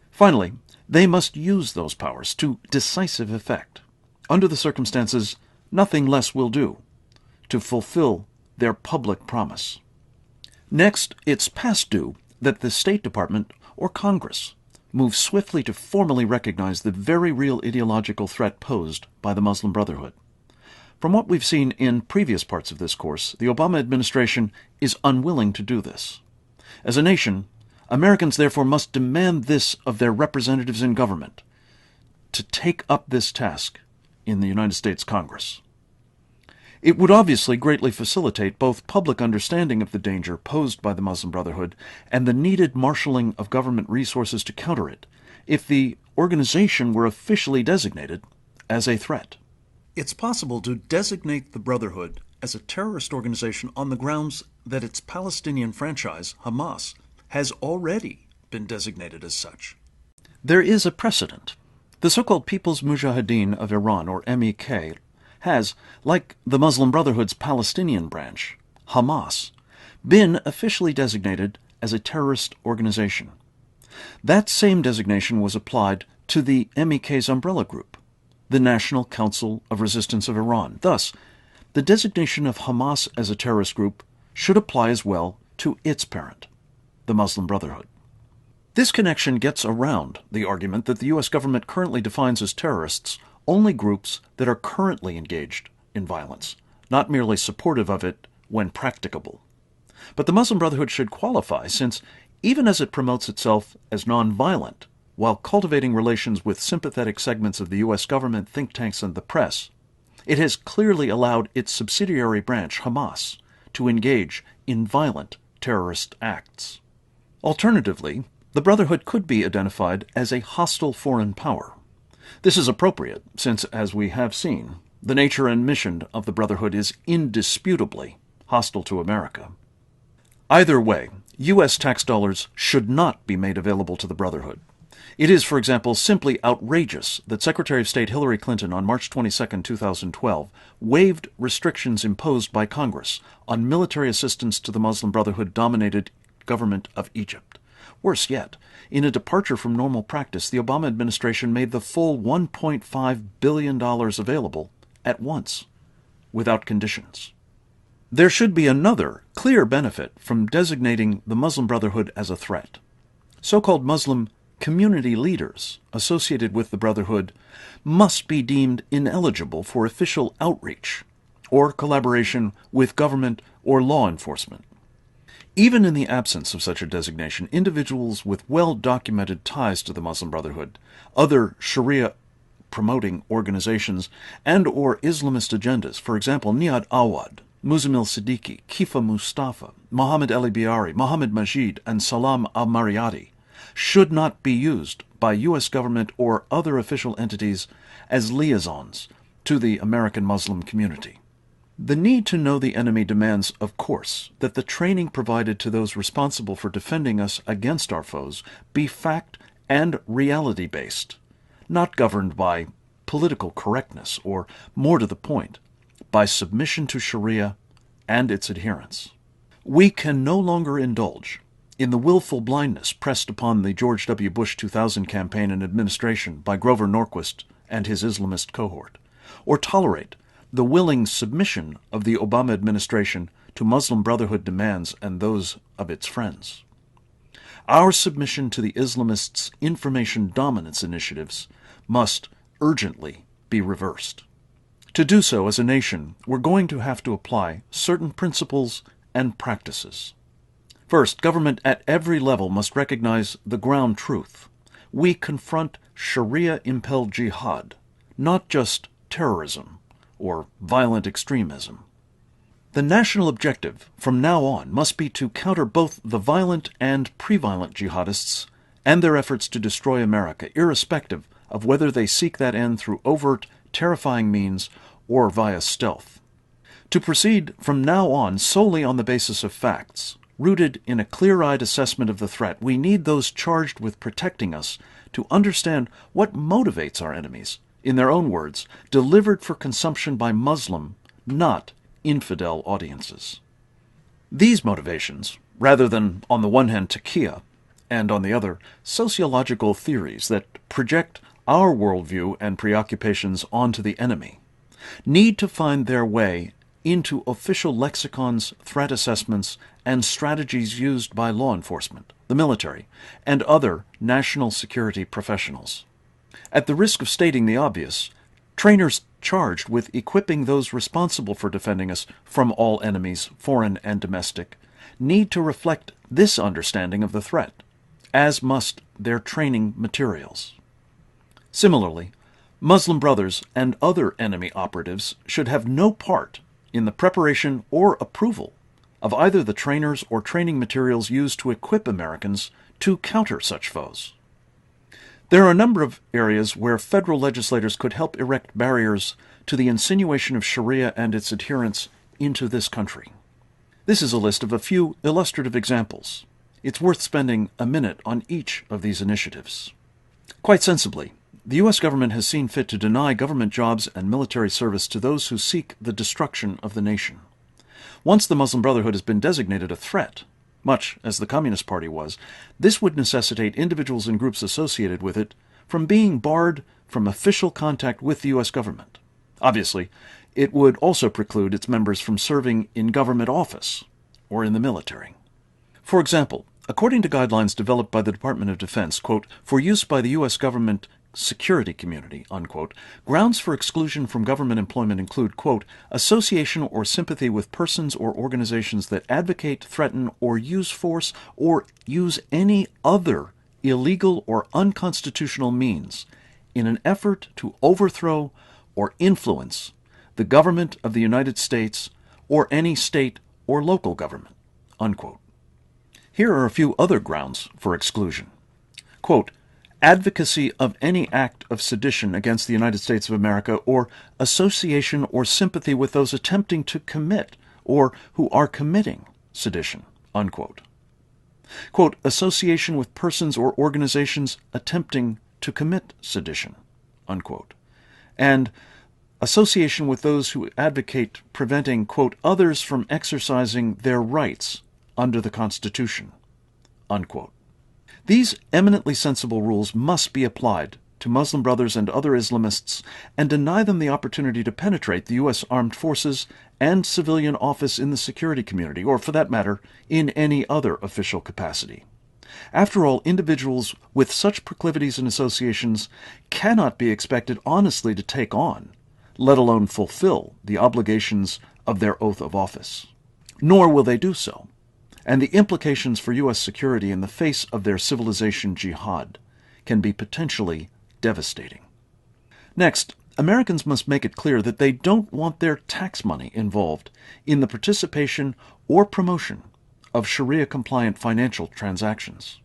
Finally, they must use those powers to decisive effect. Under the circumstances, nothing less will do to fulfill their public promise. Next, it's past due that the State Department or Congress move swiftly to formally recognize the very real ideological threat posed by the Muslim Brotherhood. From what we've seen in previous parts of this course, the Obama administration is unwilling to do this. As a nation, Americans therefore must demand this of their representatives in government, to take up this task in the United States Congress. It would obviously greatly facilitate both public understanding of the danger posed by the Muslim Brotherhood and the needed marshaling of government resources to counter it if the organization were officially designated as a threat. It's possible to designate the Brotherhood as a terrorist organization on the grounds that its Palestinian franchise, Hamas, has already been designated as such. There is a precedent. The so-called People's Mujahideen of Iran, or MEK, has, like the Muslim Brotherhood's Palestinian branch, Hamas, been officially designated as a terrorist organization. That same designation was applied to the MEK's umbrella group, the National Council of Resistance of Iran. Thus, the designation of Hamas as a terrorist group should apply as well to its parent, the Muslim Brotherhood. This connection gets around the argument that the U.S. government currently defines as terrorists only groups that are currently engaged in violence, not merely supportive of it when practicable. But the Muslim Brotherhood should qualify, since even as it promotes itself as nonviolent, while cultivating relations with sympathetic segments of the U.S. government, think tanks, and the press, it has clearly allowed its subsidiary branch, Hamas, to engage in violent terrorist acts. Alternatively, the Brotherhood could be identified as a hostile foreign power. This is appropriate, since, as we have seen, the nature and mission of the Brotherhood is indisputably hostile to America. Either way, U.S. tax dollars should not be made available to the Brotherhood. It is, for example, simply outrageous that Secretary of State Hillary Clinton on March 22, 2012, waived restrictions imposed by Congress on military assistance to the Muslim Brotherhood-dominated government of Egypt. Worse yet, in a departure from normal practice, the Obama administration made the full $1.5 billion available at once, without conditions. There should be another clear benefit from designating the Muslim Brotherhood as a threat. So-called Muslim community leaders associated with the Brotherhood must be deemed ineligible for official outreach or collaboration with government or law enforcement. Even in the absence of such a designation, individuals with well-documented ties to the Muslim Brotherhood, other Sharia-promoting organizations, and or Islamist agendas, for example, Niad Awad, Muzamil Siddiqui, Kifa Mustafa, Mohammed Ali Biari, Mohammed Majid, and Salam al-Mariyati, should not be used by U.S. government or other official entities as liaisons to the American Muslim community. The need to know the enemy demands, of course, that the training provided to those responsible for defending us against our foes be fact and reality-based, not governed by political correctness or, more to the point, by submission to Sharia and its adherents. We can no longer indulge in the willful blindness pressed upon the George W. Bush 2000 campaign and administration by Grover Norquist and his Islamist cohort, or tolerate the willing submission of the Obama administration to Muslim Brotherhood demands and those of its friends. Our submission to the Islamists' information dominance initiatives must urgently be reversed. To do so as a nation, we're going to have to apply certain principles and practices. First, government at every level must recognize the ground truth. We confront Sharia-impelled jihad, not just terrorism or violent extremism. The national objective from now on must be to counter both the violent and pre-violent jihadists and their efforts to destroy America, irrespective of whether they seek that end through overt, terrifying means or via stealth. To proceed from now on solely on the basis of facts, rooted in a clear-eyed assessment of the threat, we need those charged with protecting us to understand what motivates our enemies, in their own words, delivered for consumption by Muslim, not infidel audiences. These motivations, rather than on the one hand taqiyya, and on the other sociological theories that project our worldview and preoccupations onto the enemy, need to find their way into official lexicons, threat assessments, and strategies used by law enforcement, the military, and other national security professionals. At the risk of stating the obvious, trainers charged with equipping those responsible for defending us from all enemies, foreign and domestic, need to reflect this understanding of the threat, as must their training materials. Similarly, Muslim brothers and other enemy operatives should have no part in the preparation or approval of either the trainers or training materials used to equip Americans to counter such foes. There are a number of areas where federal legislators could help erect barriers to the insinuation of Sharia and its adherents into this country. This is a list of a few illustrative examples. It's worth spending a minute on each of these initiatives. Quite sensibly, the U.S. government has seen fit to deny government jobs and military service to those who seek the destruction of the nation. Once the Muslim Brotherhood has been designated a threat, much as the Communist Party was, this would necessitate individuals and groups associated with it from being barred from official contact with the U.S. government. Obviously, it would also preclude its members from serving in government office or in the military. For example, according to guidelines developed by the Department of Defense, quote, for use by the U.S. government security community, unquote, grounds for exclusion from government employment include, quote, association or sympathy with persons or organizations that advocate, threaten, or use force or use any other illegal or unconstitutional means in an effort to overthrow or influence the government of the United States or any state or local government, unquote. Here are a few other grounds for exclusion. Quote, advocacy of any act of sedition against the United States of America or association or sympathy with those attempting to commit or who are committing sedition, unquote. Quote, association with persons or organizations attempting to commit sedition, unquote. And association with those who advocate preventing, quote, others from exercising their rights under the Constitution, unquote. These eminently sensible rules must be applied to Muslim brothers and other Islamists and deny them the opportunity to penetrate the U.S. armed forces and civilian office in the security community, or for that matter, in any other official capacity. After all, individuals with such proclivities and associations cannot be expected honestly to take on, let alone fulfill, the obligations of their oath of office. Nor will they do so, and the implications for U.S. security in the face of their civilization jihad can be potentially devastating. Next, Americans must make it clear that they don't want their tax money involved in the participation or promotion of Sharia-compliant financial transactions.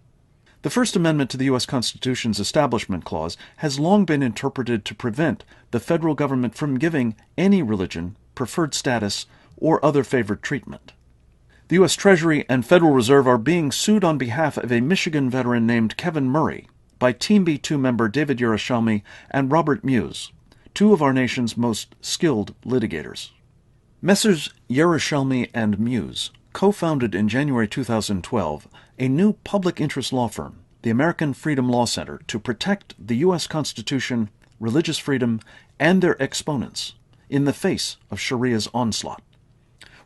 The First Amendment to the U.S. Constitution's Establishment Clause has long been interpreted to prevent the federal government from giving any religion preferred status or other favored treatment. The U.S. Treasury and Federal Reserve are being sued on behalf of a Michigan veteran named Kevin Murray by Team B2 member David Yerushalmi and Robert Muse, two of our nation's most skilled litigators. Messrs. Yerushalmi and Muse co-founded in January 2012 a new public interest law firm, the American Freedom Law Center, to protect the U.S. Constitution, religious freedom, and their exponents in the face of Sharia's onslaught.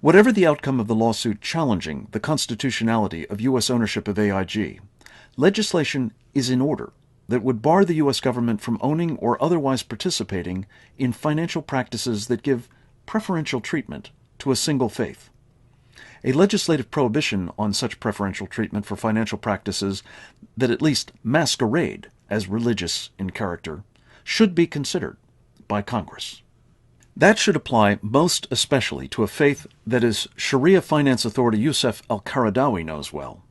Whatever the outcome of the lawsuit challenging the constitutionality of U.S. ownership of AIG, legislation is in order that would bar the U.S. government from owning or otherwise participating in financial practices that give preferential treatment to a single faith. A legislative prohibition on such preferential treatment for financial practices that at least masquerade as religious in character should be considered by Congress. That should apply most especially to a faith that, as Sharia finance authority Youssef al-Qaradawi knows well,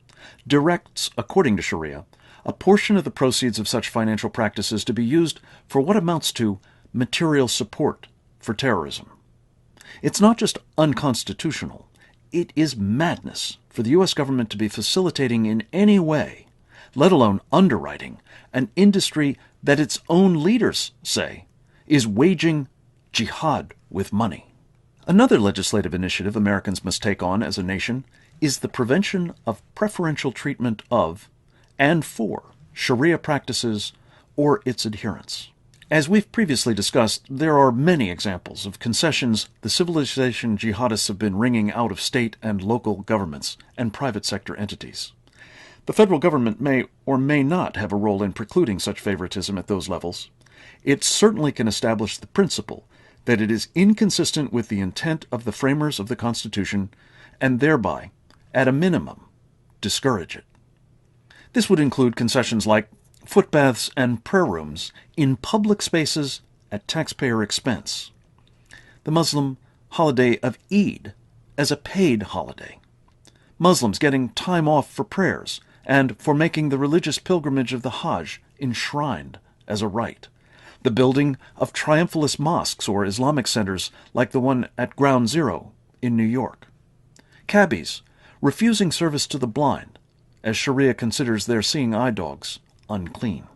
directs, according to Sharia, a portion of the proceeds of such financial practices to be used for what amounts to material support for terrorism. It's not just unconstitutional, it is madness for the U.S. government to be facilitating in any way, let alone underwriting, an industry that its own leaders say is waging jihad with money. Another legislative initiative Americans must take on as a nation is the prevention of preferential treatment of and for Sharia practices or its adherents. As we've previously discussed, there are many examples of concessions the civilization jihadists have been wringing out of state and local governments and private sector entities. The federal government may or may not have a role in precluding such favoritism at those levels. It certainly can establish the principle that it is inconsistent with the intent of the framers of the Constitution and thereby, at a minimum, discourage it. This would include concessions like footbaths and prayer rooms in public spaces at taxpayer expense, the Muslim holiday of Eid as a paid holiday, Muslims getting time off for prayers and for making the religious pilgrimage of the Hajj enshrined as a rite, the building of triumphalist mosques or Islamic centers like the one at Ground Zero in New York, cabbies refusing service to the blind, as Sharia considers their seeing eye dogs unclean.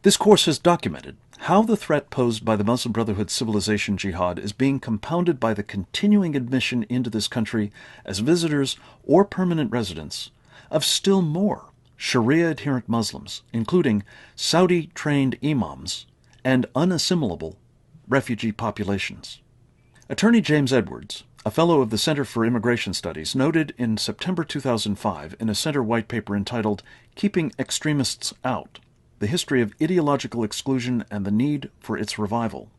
This course has documented how the threat posed by the Muslim Brotherhood civilization jihad is being compounded by the continuing admission into this country as visitors or permanent residents of still more Sharia-adherent Muslims, including Saudi-trained imams and unassimilable refugee populations. Attorney James Edwards, a fellow of the Center for Immigration Studies, noted in September 2005 in a Center white paper entitled Keeping Extremists Out, The History of Ideological Exclusion and the Need for Its Revival,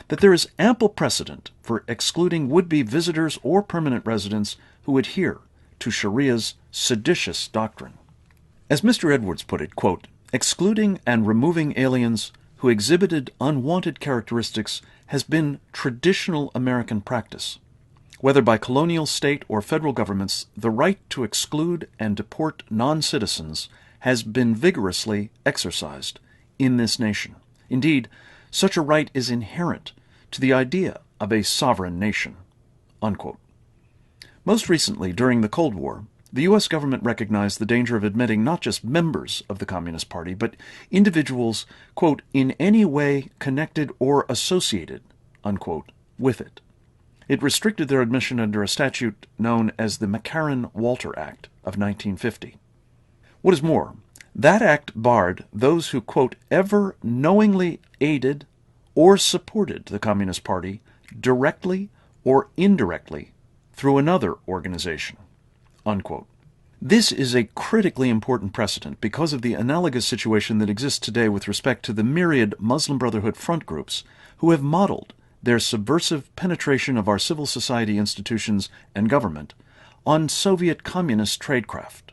that there is ample precedent for excluding would-be visitors or permanent residents who adhere to Sharia's seditious doctrine. As Mr. Edwards put it, quote, excluding and removing aliens who exhibited unwanted characteristics has been traditional American practice. Whether by colonial, state, or federal governments, the right to exclude and deport non-citizens has been vigorously exercised in this nation. Indeed, such a right is inherent to the idea of a sovereign nation. Unquote. Most recently, during the Cold War, the U.S. government recognized the danger of admitting not just members of the Communist Party, but individuals, quote, in any way connected or associated, unquote, with it. It restricted their admission under a statute known as the McCarran-Walter Act of 1950. What is more, that act barred those who, quote, ever knowingly aided or supported the Communist Party directly or indirectly through another organization, unquote. This is a critically important precedent because of the analogous situation that exists today with respect to the myriad Muslim Brotherhood front groups who have modeled their subversive penetration of our civil society institutions and government on Soviet communist tradecraft.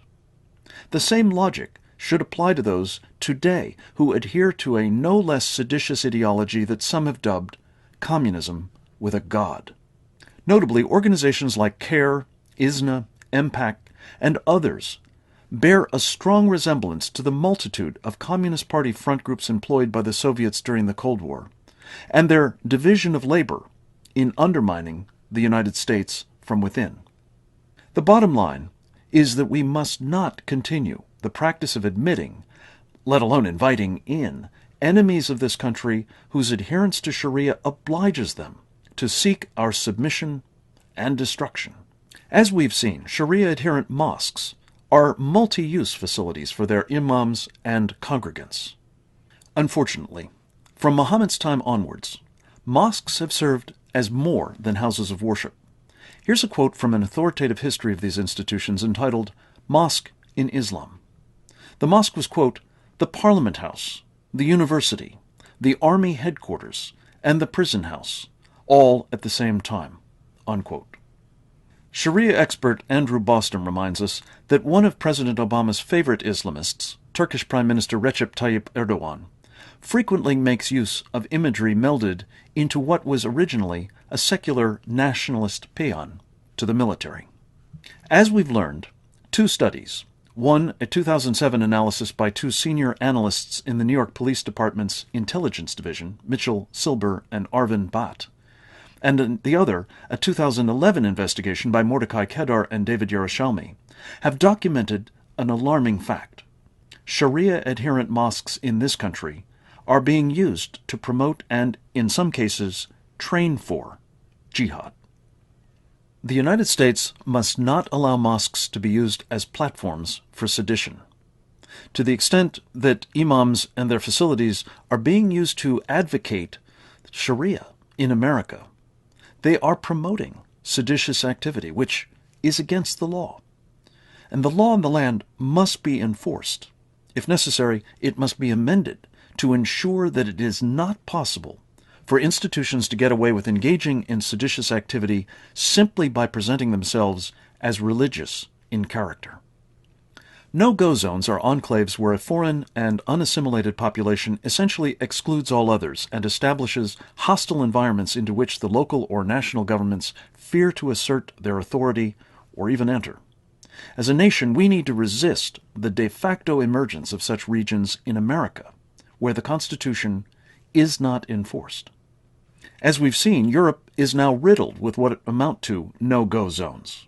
The same logic should apply to those today who adhere to a no less seditious ideology that some have dubbed communism with a god. Notably, organizations like CARE, ISNA, MPAC, and others bear a strong resemblance to the multitude of Communist Party front groups employed by the Soviets during the Cold War, and their division of labor in undermining the United States from within. The bottom line is that we must not continue the practice of admitting, let alone inviting in, enemies of this country whose adherence to Sharia obliges them to seek our submission and destruction. As we've seen, Sharia-adherent mosques are multi-use facilities for their imams and congregants. Unfortunately, from Muhammad's time onwards, mosques have served as more than houses of worship. Here's a quote from an authoritative history of these institutions entitled Mosque in Islam. The mosque was, quote, the Parliament House, the University, the Army Headquarters, and the Prison House, all at the same time, unquote. Sharia expert Andrew Boston reminds us that one of President Obama's favorite Islamists, Turkish Prime Minister Recep Tayyip Erdogan, frequently makes use of imagery melded into what was originally a secular nationalist paean to the military. As we've learned, two studies, one a 2007 analysis by two senior analysts in the New York Police Department's Intelligence Division, Mitchell Silber and Arvin Bhatt, and the other, a 2011 investigation by Mordecai Kedar and David Yerushalmi, have documented an alarming fact. Sharia-adherent mosques in this country are being used to promote and, in some cases, train for jihad. The United States must not allow mosques to be used as platforms for sedition. To the extent that imams and their facilities are being used to advocate Sharia in America, they are promoting seditious activity, which is against the law. And the law in the land must be enforced. If necessary, it must be amended to ensure that it is not possible for institutions to get away with engaging in seditious activity simply by presenting themselves as religious in character. No-go zones are enclaves where a foreign and unassimilated population essentially excludes all others and establishes hostile environments into which the local or national governments fear to assert their authority or even enter. As a nation, we need to resist the de facto emergence of such regions in America, where the Constitution is not enforced. As we've seen, Europe is now riddled with what amount to no-go zones.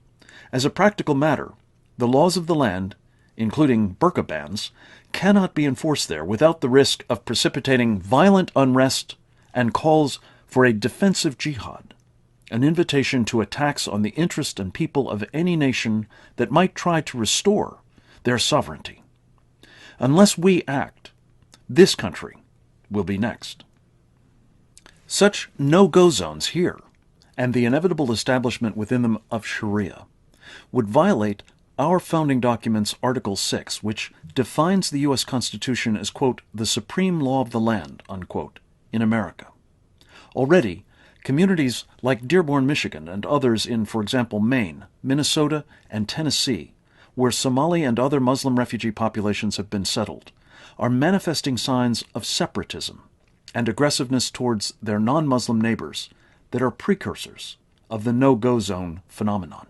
As a practical matter, the laws of the land, including burqa bans, cannot be enforced there without the risk of precipitating violent unrest and calls for a defensive jihad, an invitation to attacks on the interest and people of any nation that might try to restore their sovereignty. Unless we act, this country will be next. Such no-go zones here, and the inevitable establishment within them of Sharia, would violate our founding document's Article 6, which defines the U.S. Constitution as, quote, the supreme law of the land, unquote, in America. Already, communities like Dearborn, Michigan, and others in, for example, Maine, Minnesota, and Tennessee, where Somali and other Muslim refugee populations have been settled, are manifesting signs of separatism and aggressiveness towards their non-Muslim neighbors that are precursors of the no-go zone phenomenon.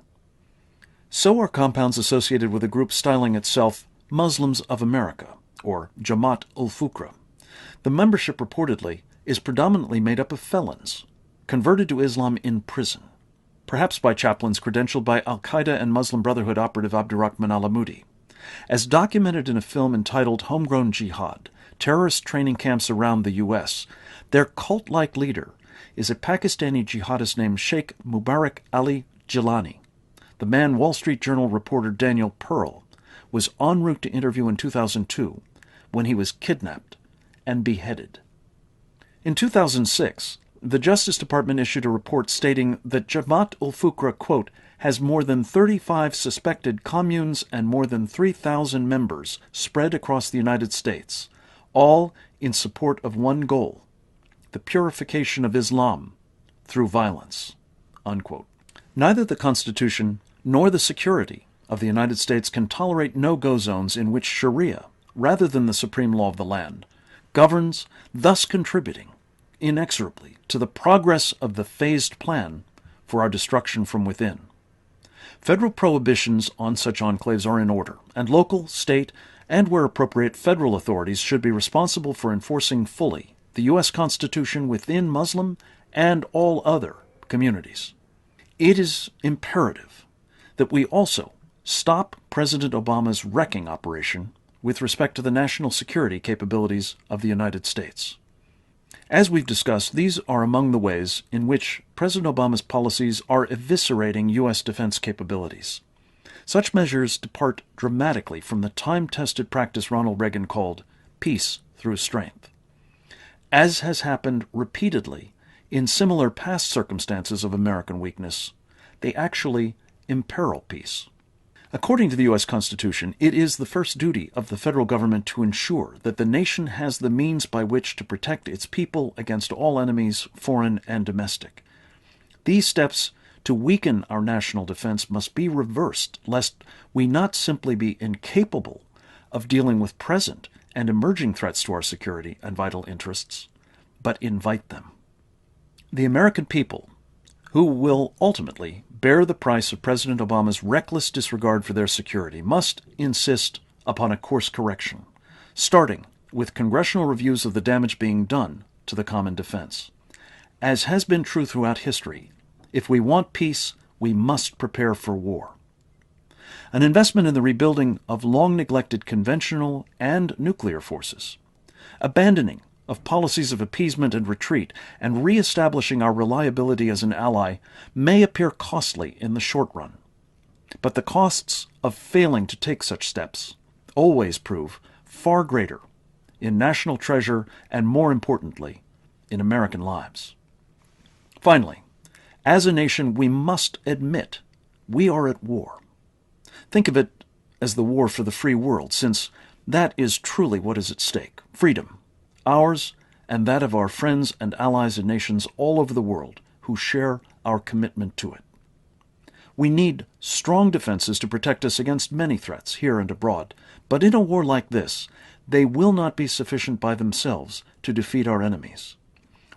So are compounds associated with a group styling itself Muslims of America, or Jamaat ul-Fukra. The membership reportedly is predominantly made up of felons, converted to Islam in prison, perhaps by chaplains credentialed by al-Qaeda and Muslim Brotherhood operative Abdurrahman al-Amoudi. As documented in a film entitled Homegrown Jihad, Terrorist Training Camps Around the U.S., their cult-like leader is a Pakistani jihadist named Sheikh Mubarak Ali Jilani, the man Wall Street Journal reporter Daniel Pearl was en route to interview in 2002 when he was kidnapped and beheaded. In 2006, the Justice Department issued a report stating that Jamaat ul-Fukra, quote, has more than 35 suspected communes and more than 3,000 members spread across the United States, all in support of one goal, the purification of Islam through violence, unquote. Neither the Constitution nor the security of the United States can tolerate no-go zones in which Sharia, rather than the supreme law of the land, governs, thus contributing inexorably to the progress of the phased plan for our destruction from within. Federal prohibitions on such enclaves are in order, and local, state, and where appropriate, federal authorities should be responsible for enforcing fully the U.S. Constitution within Muslim and all other communities. It is imperative that we also stop President Obama's wrecking operation with respect to the national security capabilities of the United States. As we've discussed, these are among the ways in which President Obama's policies are eviscerating U.S. defense capabilities. Such measures depart dramatically from the time-tested practice Ronald Reagan called peace through strength. As has happened repeatedly in similar past circumstances of American weakness, they actually imperil peace. According to the U.S. Constitution, it is the first duty of the federal government to ensure that the nation has the means by which to protect its people against all enemies, foreign and domestic. These steps to weaken our national defense must be reversed, lest we not simply be incapable of dealing with present and emerging threats to our security and vital interests, but invite them. The American people, who will ultimately bear the price of President Obama's reckless disregard for their security, must insist upon a course correction, starting with congressional reviews of the damage being done to the common defense. As has been true throughout history, if we want peace, we must prepare for war. An investment in the rebuilding of long-neglected conventional and nuclear forces, abandoning of policies of appeasement and retreat, and re-establishing our reliability as an ally may appear costly in the short run. But the costs of failing to take such steps always prove far greater in national treasure and, more importantly, in American lives. Finally, as a nation, we must admit we are at war. Think of it as the war for the free world, since that is truly what is at stake: freedom, ours and that of our friends and allies and nations all over the world who share our commitment to it. We need strong defenses to protect us against many threats, here and abroad, but in a war like this, they will not be sufficient by themselves to defeat our enemies.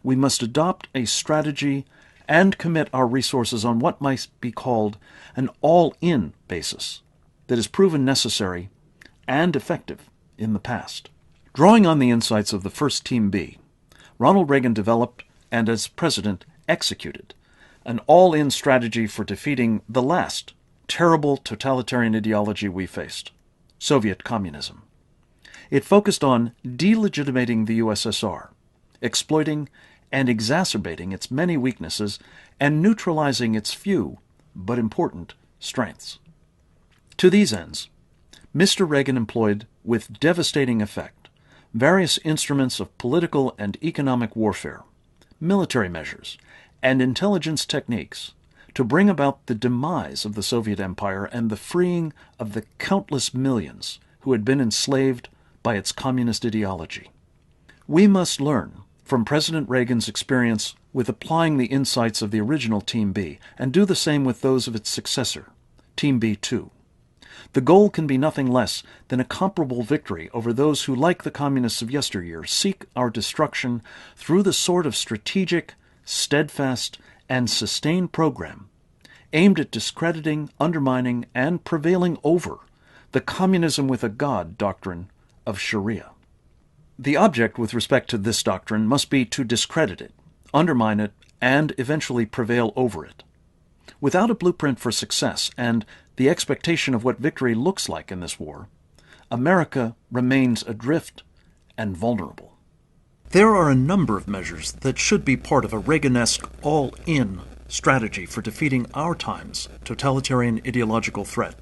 We must adopt a strategy and commit our resources on what might be called an all-in basis that has proven necessary and effective in the past. Drawing on the insights of the first Team B, Ronald Reagan developed and, as president, executed an all-in strategy for defeating the last terrible totalitarian ideology we faced, Soviet communism. It focused on delegitimating the USSR, exploiting and exacerbating its many weaknesses, and neutralizing its few but important strengths. To these ends, Mr. Reagan employed with devastating effect various instruments of political and economic warfare, military measures, and intelligence techniques to bring about the demise of the Soviet Empire and the freeing of the countless millions who had been enslaved by its communist ideology. We must learn from President Reagan's experience with applying the insights of the original Team B and do the same with those of its successor, Team B2. The goal can be nothing less than a comparable victory over those who, like the communists of yesteryear, seek our destruction through the sort of strategic, steadfast, and sustained program aimed at discrediting, undermining, and prevailing over the communism with a God doctrine of Sharia. The object with respect to this doctrine must be to discredit it, undermine it, and eventually prevail over it. Without a blueprint for success and the expectation of what victory looks like in this war, America remains adrift and vulnerable. There are a number of measures that should be part of a Reagan-esque all-in strategy for defeating our time's totalitarian ideological threat.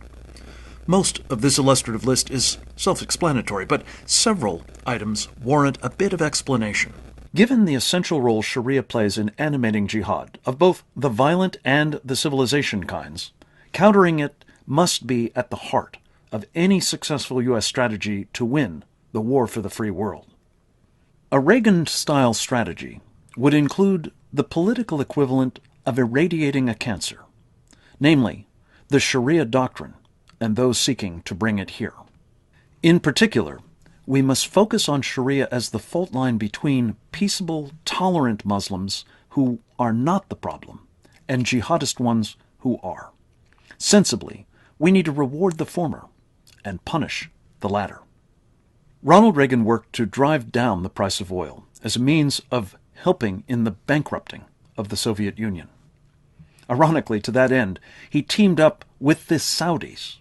Most of this illustrative list is self-explanatory, but several items warrant a bit of explanation. Given the essential role Sharia plays in animating jihad, of both the violent and the civilization kinds, countering it must be at the heart of any successful U.S. strategy to win the war for the free world. A Reagan-style strategy would include the political equivalent of irradiating a cancer, namely the Sharia doctrine and those seeking to bring it here. In particular, we must focus on Sharia as the fault line between peaceable, tolerant Muslims who are not the problem and jihadist ones who are. Sensibly, we need to reward the former and punish the latter. Ronald Reagan worked to drive down the price of oil as a means of helping in the bankrupting of the Soviet Union. Ironically, to that end, he teamed up with the Saudis.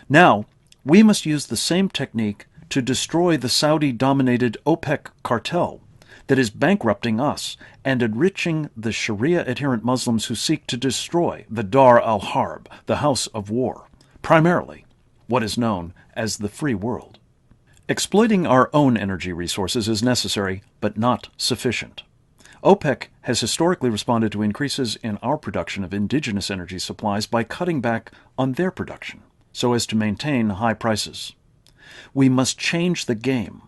Now, we must use the same technique to destroy the Saudi-dominated OPEC cartel that is bankrupting us and enriching the Sharia-adherent Muslims who seek to destroy the Dar al-Harb, the House of War, primarily what is known as the free world. Exploiting our own energy resources is necessary, but not sufficient. OPEC has historically responded to increases in our production of indigenous energy supplies by cutting back on their production, so as to maintain high prices. We must change the game.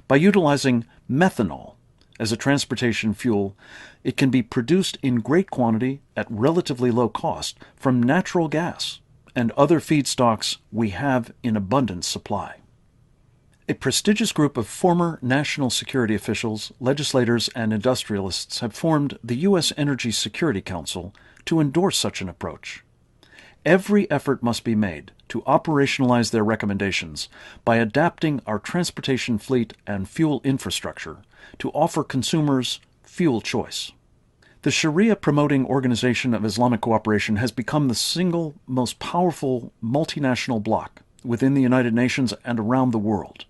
By utilizing methanol as a transportation fuel, it can be produced in great quantity at relatively low cost from natural gas and other feedstocks we have in abundant supply. A prestigious group of former national security officials, legislators, and industrialists have formed the U.S. Energy Security Council to endorse such an approach. Every effort must be made to operationalize their recommendations by adapting our transportation fleet and fuel infrastructure to offer consumers fuel choice. The Sharia-promoting Organization of Islamic Cooperation has become the single most powerful multinational bloc within the United Nations and around the world.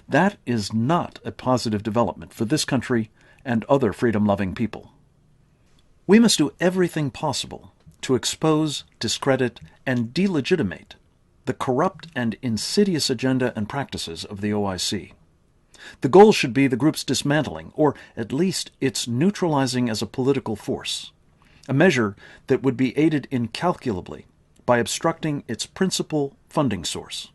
That is not a positive development for this country and other freedom-loving people. We must do everything possible to expose, discredit, and delegitimate the corrupt and insidious agenda and practices of the OIC. The goal should be the group's dismantling, or at least its neutralizing as a political force, a measure that would be aided incalculably by obstructing its principal funding source,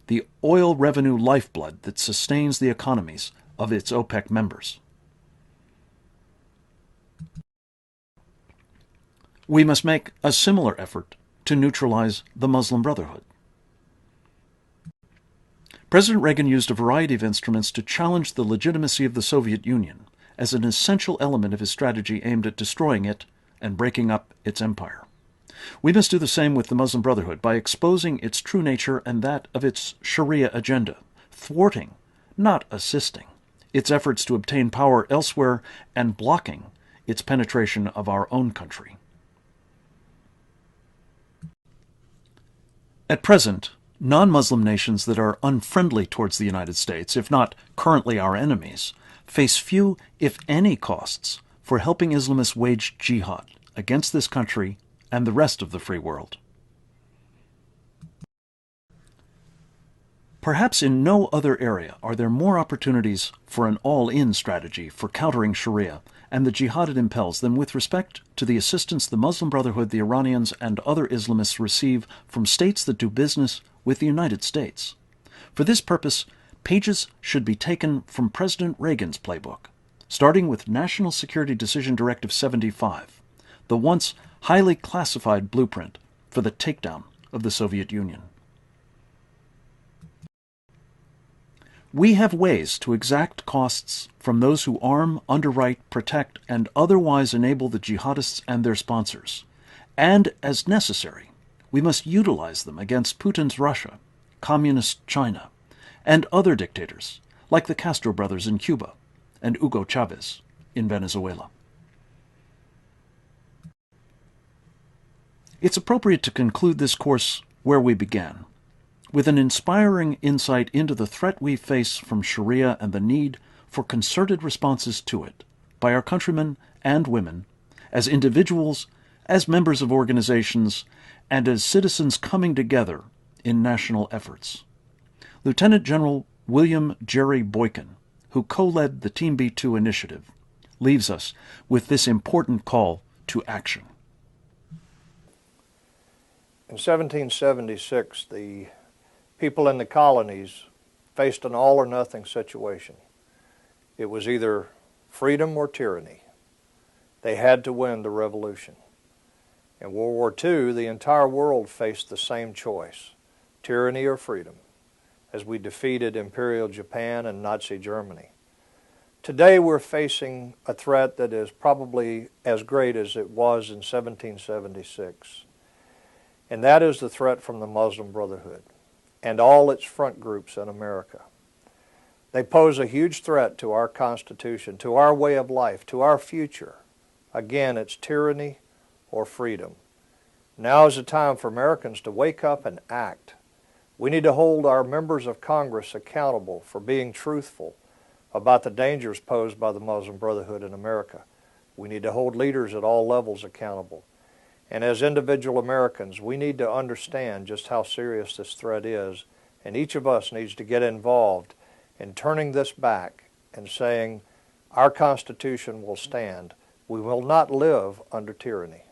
the oil revenue lifeblood that sustains the economies of its OPEC members. We must make a similar effort to neutralize the Muslim Brotherhood. President Reagan used a variety of instruments to challenge the legitimacy of the Soviet Union as an essential element of his strategy aimed at destroying it and breaking up its empire. We must do the same with the Muslim Brotherhood by exposing its true nature and that of its Sharia agenda, thwarting, not assisting, its efforts to obtain power elsewhere and blocking its penetration of our own country. At present, non-Muslim nations that are unfriendly towards the United States, if not currently our enemies, face few, if any, costs for helping Islamists wage jihad against this country and the rest of the free world. Perhaps in no other area are there more opportunities for an all-in strategy for countering Sharia and the jihad it impels than with respect to the assistance the Muslim Brotherhood, the Iranians, and other Islamists receive from states that do business with the United States. For this purpose, pages should be taken from President Reagan's playbook, starting with National Security Decision Directive 75, the once highly classified blueprint for the takedown of the Soviet Union. We have ways to exact costs from those who arm, underwrite, protect, and otherwise enable the jihadists and their sponsors. And, as necessary, we must utilize them against Putin's Russia, Communist China, and other dictators, like the Castro brothers in Cuba and Hugo Chavez in Venezuela. It's appropriate to conclude this course where we began, with an inspiring insight into the threat we face from Sharia and the need for concerted responses to it by our countrymen and women, as individuals, as members of organizations, and as citizens coming together in national efforts. Lieutenant General William Jerry Boykin, who co-led the Team B2 initiative, leaves us with this important call to action. In 1776, the people in the colonies faced an all-or-nothing situation. It was either freedom or tyranny. They had to win the revolution. In World War II, the entire world faced the same choice, tyranny or freedom, as we defeated Imperial Japan and Nazi Germany. Today we're facing a threat that is probably as great as it was in 1776, and that is the threat from the Muslim Brotherhood and all its front groups in America. They pose a huge threat to our Constitution, to our way of life, to our future. Again, it's tyranny or freedom. Now is the time for Americans to wake up and act. We need to hold our members of Congress accountable for being truthful about the dangers posed by the Muslim Brotherhood in America. We need to hold leaders at all levels accountable. And as individual Americans, we need to understand just how serious this threat is, and each of us needs to get involved in turning this back and saying, our Constitution will stand. We will not live under tyranny.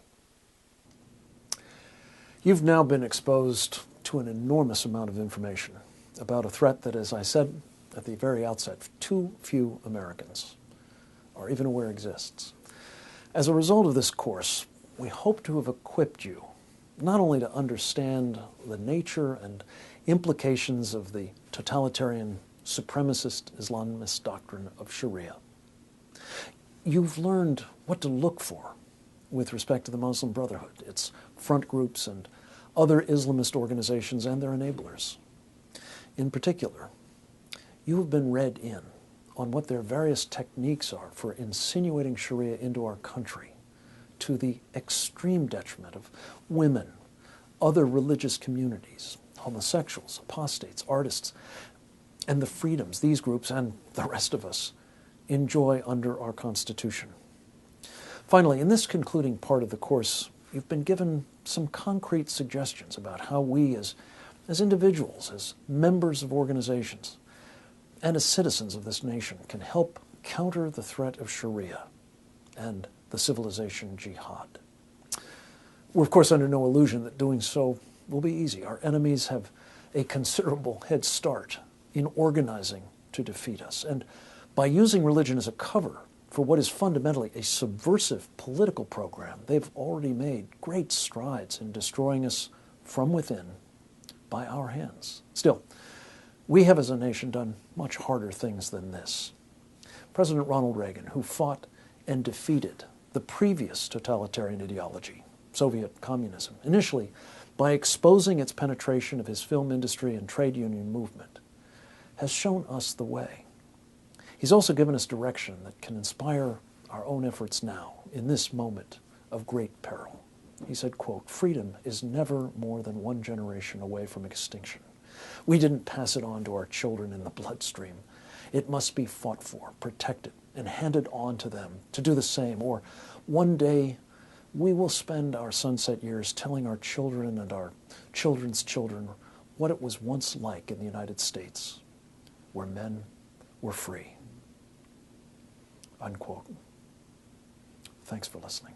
You've now been exposed to an enormous amount of information about a threat that, as I said at the very outset, too few Americans are even aware exists. As a result of this course, we hope to have equipped you not only to understand the nature and implications of the totalitarian supremacist Islamist doctrine of Sharia. You've learned what to look for with respect to the Muslim Brotherhood, its front groups and other Islamist organizations and their enablers. In particular, you have been read in on what their various techniques are for insinuating Sharia into our country to the extreme detriment of women, other religious communities, homosexuals, apostates, artists, and the freedoms these groups and the rest of us enjoy under our Constitution. Finally, in this concluding part of the course, you've been given some concrete suggestions about how we as individuals, as members of organizations, and as citizens of this nation can help counter the threat of Sharia and the civilization jihad. We're of course under no illusion that doing so will be easy. Our enemies have a considerable head start in organizing to defeat us. And by using religion as a cover for what is fundamentally a subversive political program, they've already made great strides in destroying us from within by our hands. Still, we have as a nation done much harder things than this. President Ronald Reagan, who fought and defeated the previous totalitarian ideology, Soviet communism, initially by exposing its penetration of his film industry and trade union movement, has shown us the way. He's also given us direction that can inspire our own efforts now, in this moment of great peril. He said, quote, "Freedom is never more than one generation away from extinction. We didn't pass it on to our children in the bloodstream. It must be fought for, protected, and handed on to them to do the same, or one day we will spend our sunset years telling our children and our children's children what it was once like in the United States, where men were free." Unquote. Thanks for listening.